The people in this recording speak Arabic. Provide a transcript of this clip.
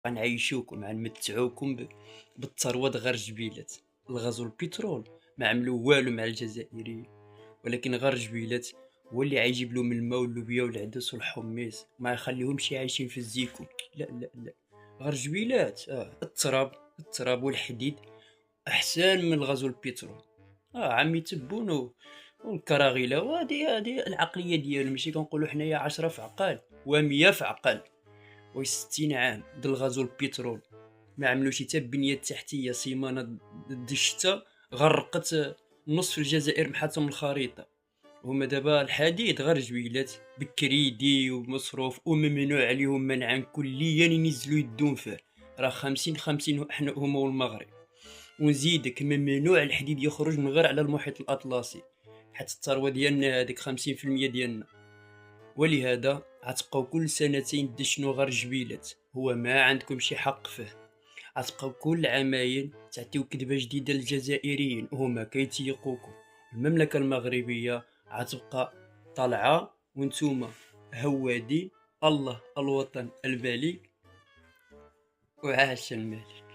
غنعيشوكم غنمتعوكم بالثروة د غير جبيلات. الغاز والبترول ما عملوا والو مع الجزائريين، ولكن غير جبيلات هو اللي غيجيب لهم الماء واللوبيا والعدس والحميص، ما يخليهمش عايشين في الزيكون. لا لا لا، غير جبيلات. التراب والحديد احسن من الغاز والبترول. عمي تبون والكراغيله، وهذه العقليه ديالهم. ماشي كنقولوا حنايا 10 في عقال و100 في عقل. و 60 عام د الغاز والبترول ما عملوش حتى بنيه تحتيه. سيمانه د الشتا غرقت نصف الجزائر محاتهم الخريطه. هما دابا الحديد غير جويلات بكريدي ومصروف وممنوع عليهم منعا كليا ينزلوا يدون فيه. راه 50-50 احنا هما والمغرب. ونزيدك ممنوع الحديد يخرج من غير على المحيط الاطلسي، حتى الثروه ديالنا هذيك 50% ديالنا. ولهذا غتبقاو كل سنتين دشنو غير جبيلات، هو ما عندكم شي حق فيه. غتبقاو كل عامين تعطيو كذبه جديده للجزائريين وهما كيتيقوكم. المملكه المغربيه غتبقى طالعه وانتوما هوادين. الله الوطن الملك وعاش الملك.